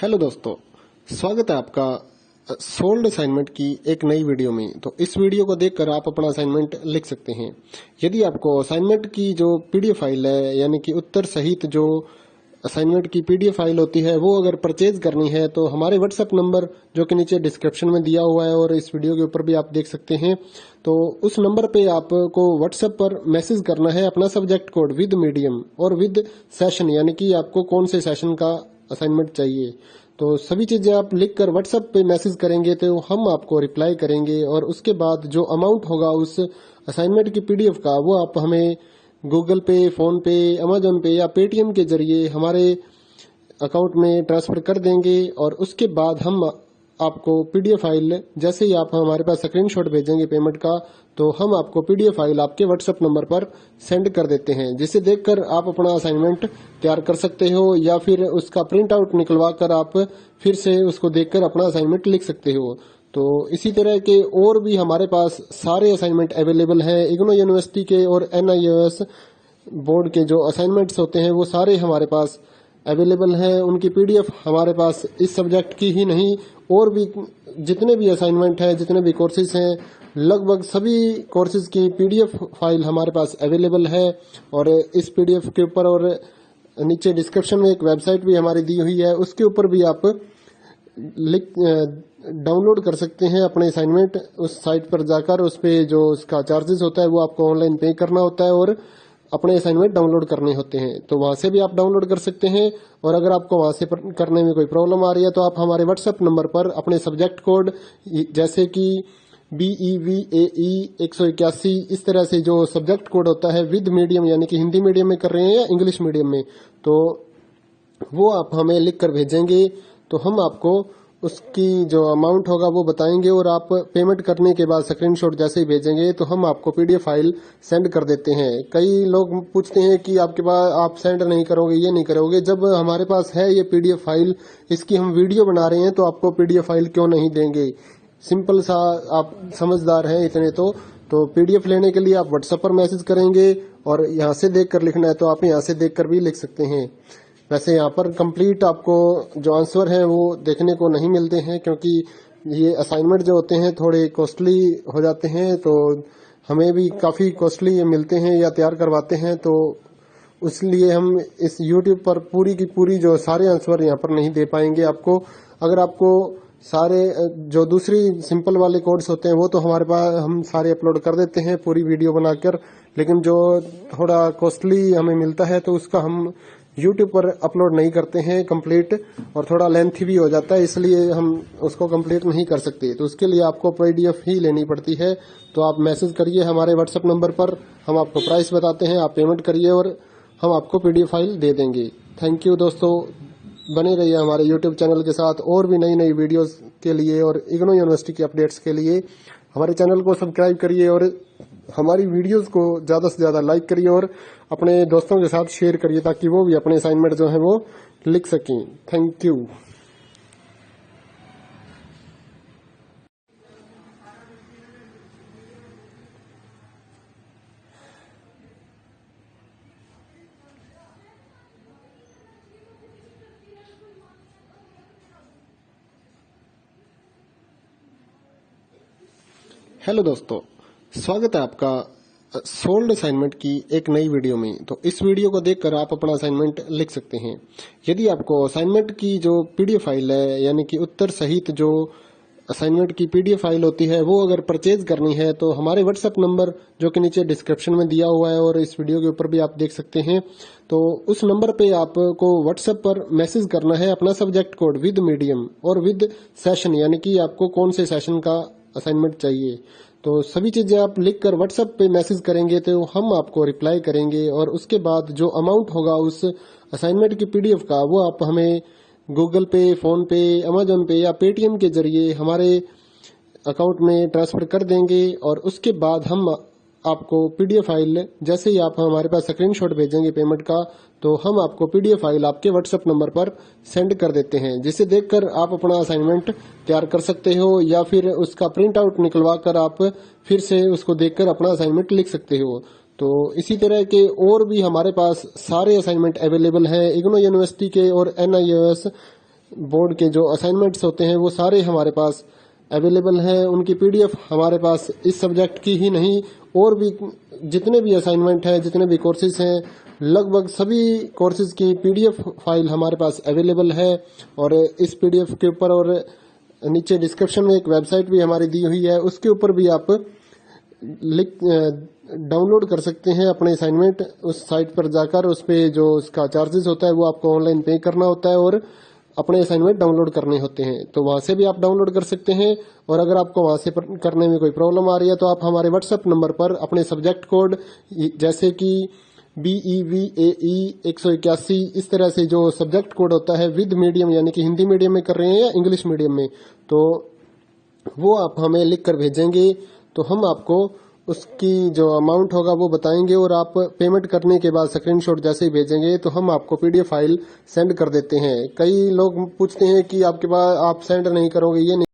Hello दोस्तों, स्वागत है आपका सोल्ड असाइनमेंट की एक नई वीडियो में। तो इस वीडियो को देखकर आप अपना असाइनमेंट लिख सकते हैं। यदि आपको असाइनमेंट की जो पीडीएफ फाइल है, यानी कि उत्तर सहित जो असाइनमेंट की पीडीएफ फाइल होती है, वो अगर परचेज करनी है तो हमारे व्हाट्सएप नंबर जो कि नीचे डिस्क्रिप्शन में दिया हुआ है और इस वीडियो के ऊपर भी आप देख सकते हैं, तो उस नंबर पे आपको व्हाट्सएप पर मैसेज करना है अपना सब्जेक्ट कोड विद मीडियम और विद सेशन, यानी कि आपको कौन से सेशन का असाइनमेंट चाहिए। तो सभी चीजें आप लिखकर व्हाट्सएप पे मैसेज करेंगे तो हम आपको रिप्लाई करेंगे और उसके बाद जो अमाउंट होगा उस असाइनमेंट की पीडीएफ का, वो आप हमें गूगल पे, फोन पे, अमेजोन पे या पेटीएम के जरिए हमारे अकाउंट में ट्रांसफर कर देंगे। और उसके बाद हम आपको पीडीएफ फाइल, जैसे ही आप हमारे पास स्क्रीनशॉट भेजेंगे पेमेंट का, तो हम आपको पीडीएफ फाइल आपके व्हाट्सएप नंबर पर सेंड कर देते हैं, जिसे देखकर आप अपना असाइनमेंट तैयार कर सकते हो या फिर उसका प्रिंट आउट निकलवा कर आप फिर से उसको देखकर अपना असाइनमेंट लिख सकते हो। तो इसी तरह के और भी हमारे पास सारे असाइनमेंट अवेलेबल हैं। इग्नो यूनिवर्सिटी के और NIOS बोर्ड के जो असाइनमेंट्स होते हैं वो सारे हमारे पास अवेलेबल हैं। उनकी पीडीएफ हमारे पास इस सब्जेक्ट की ही नहीं, और भी जितने भी असाइनमेंट हैं, जितने भी कोर्सेज हैं, लगभग सभी कोर्सेज की पीडीएफ फाइल हमारे पास अवेलेबल है। और इस पीडीएफ के ऊपर और नीचे डिस्क्रिप्शन में एक वेबसाइट भी हमारी दी हुई है, उसके ऊपर भी आप डाउनलोड कर सकते हैं अपने असाइनमेंट। उस साइट पर जाकर उस पे जो उसका चार्जेस होता है वो आपको ऑनलाइन पे करना होता है और अपने असाइनमेंट डाउनलोड करने होते हैं। तो वहां से भी आप डाउनलोड कर सकते हैं। और अगर आपको वहां से करने में कोई प्रॉब्लम आ रही है तो आप हमारे व्हाट्सएप नंबर पर अपने सब्जेक्ट कोड, जैसे कि BEVAE 181, इस तरह से जो सब्जेक्ट कोड होता है विद मीडियम, यानी कि हिंदी मीडियम में कर रहे हैं या इंग्लिश मीडियम में, तो वो आप हमें लिख कर भेजेंगे तो हम आपको उसकी जो अमाउंट होगा वो बताएंगे। और आप पेमेंट करने के बाद स्क्रीनशॉट जैसे ही भेजेंगे तो हम आपको पीडीएफ फाइल सेंड कर देते हैं। कई लोग पूछते हैं कि आपके पास आप सेंड नहीं करोगे, ये नहीं करोगे। जब हमारे पास है ये पीडीएफ फाइल, इसकी हम वीडियो बना रहे हैं, तो आपको पीडीएफ फाइल क्यों नहीं देंगे। सिंपल सा, आप समझदार हैं इतने तो पीडीएफ लेने के लिए आप व्हाट्सएप पर मैसेज करेंगे और यहाँ से देखकर लिखना है तो आप यहाँ से देखकर भी लिख सकते हैं। वैसे यहाँ पर कंप्लीट आपको जो आंसर है वो देखने को नहीं मिलते हैं, क्योंकि ये असाइनमेंट जो होते हैं थोड़े कॉस्टली हो जाते हैं, तो हमें भी काफ़ी कॉस्टली ये मिलते हैं या तैयार करवाते हैं। तो इसलिए हम इस YouTube पर पूरी की पूरी जो सारे आंसर यहाँ पर नहीं दे पाएंगे आपको। अगर आपको सारे जो दूसरी सिंपल वाले कोड्स होते हैं वो तो हमारे पास हम सारे अपलोड कर देते हैं पूरी वीडियो बनाकर, लेकिन जो थोड़ा कॉस्टली हमें मिलता है तो उसका हम YouTube पर अपलोड नहीं करते हैं कंप्लीट, और थोड़ा लेंथी भी हो जाता है, इसलिए हम उसको कंप्लीट नहीं कर सकते। तो उसके लिए आपको पीडीएफ ही लेनी पड़ती है। तो आप मैसेज करिए हमारे व्हाट्सएप नंबर पर, हम आपको प्राइस बताते हैं, आप पेमेंट करिए और हम आपको पीडीएफ फाइल दे देंगे। थैंक यू दोस्तों, बने रहिए हमारे YouTube चैनल के साथ और भी नई नई वीडियोस के लिए और इग्नो यूनिवर्सिटी के अपडेट्स के लिए हमारे चैनल को सब्सक्राइब करिए और हमारी वीडियोस को ज़्यादा से ज़्यादा लाइक करिए और अपने दोस्तों के साथ शेयर करिए, ताकि वो भी अपने असाइनमेंट जो है वो लिख सकें। Thank you. हेलो दोस्तों, स्वागत है आपका सोल्ड असाइनमेंट की एक नई वीडियो में। तो इस वीडियो को देखकर आप अपना असाइनमेंट लिख सकते हैं। यदि आपको असाइनमेंट की जो पीडीएफ फाइल है, यानी कि उत्तर सहित जो असाइनमेंट की पीडीएफ फाइल होती है, वो अगर परचेज करनी है तो हमारे व्हाट्सएप नंबर जो कि नीचे डिस्क्रिप्शन में दिया हुआ है और इस वीडियो के ऊपर भी आप देख सकते हैं, तो उस नंबर पे आपको व्हाट्सएप पर मैसेज करना है अपना सब्जेक्ट कोड विद मीडियम और विद सेशन, यानी कि आपको कौन से सेशन का असाइनमेंट चाहिए। तो सभी चीजें आप लिखकर व्हाट्सएप पे मैसेज करेंगे तो हम आपको रिप्लाई करेंगे और उसके बाद जो अमाउंट होगा उस असाइनमेंट की पीडीएफ का, वो आप हमें गूगल पे, फोन पे, अमेजोन पे या पेटीएम के जरिए हमारे अकाउंट में ट्रांसफर कर देंगे। और उसके बाद हम आपको पीडीएफ फाइल, जैसे ही आप हमारे पास स्क्रीनशॉट भेजेंगे पेमेंट का, तो हम आपको पीडीएफ फाइल आपके व्हाट्सएप नंबर पर सेंड कर देते हैं, जिसे देखकर आप अपना असाइनमेंट तैयार कर सकते हो या फिर उसका प्रिंट आउट निकलवा कर आप फिर से उसको देखकर अपना असाइनमेंट लिख सकते हो। तो इसी तरह के और भी हमारे पास सारे असाइनमेंट अवेलेबल हैं। इग्नो यूनिवर्सिटी के और NIOS बोर्ड के जो असाइनमेंट्स होते हैं वो सारे हमारे पास अवेलेबल हैं। उनकी पीडीएफ हमारे पास इस सब्जेक्ट की ही नहीं और भी जितने भी असाइनमेंट हैं, जितने भी कोर्सेज हैं, लगभग सभी कोर्सेज की पीडीएफ फाइल हमारे पास अवेलेबल है। और इस पीडीएफ के ऊपर और नीचे डिस्क्रिप्शन में एक वेबसाइट भी हमारी दी हुई है, उसके ऊपर भी आप डाउनलोड कर सकते हैं अपने असाइनमेंट। उस साइट पर जाकर उस पे जो उसका चार्जेस होता है वो आपको ऑनलाइन पे करना होता है और अपने असाइनमेंट डाउनलोड करने होते हैं। तो वहां से भी आप डाउनलोड कर सकते हैं। और अगर आपको वहां से करने में कोई प्रॉब्लम आ रही है तो आप हमारे व्हाट्सएप नंबर पर अपने सब्जेक्ट कोड जैसे कि BEVAE 181 इस तरह से जो सब्जेक्ट कोड होता है विद मीडियम यानी कि हिंदी मीडियम में कर रहे हैं या इंग्लिश मीडियम में, तो वो आप हमें लिख कर भेजेंगे तो हम आपको उसकी जो अमाउंट होगा वो बताएंगे और आप पेमेंट करने के बाद स्क्रीनशॉट जैसे ही भेजेंगे तो हम आपको पीडीएफ फाइल सेंड कर देते हैं। कई लोग पूछते हैं कि आपके पास आप सेंड नहीं करोगे, ये नहीं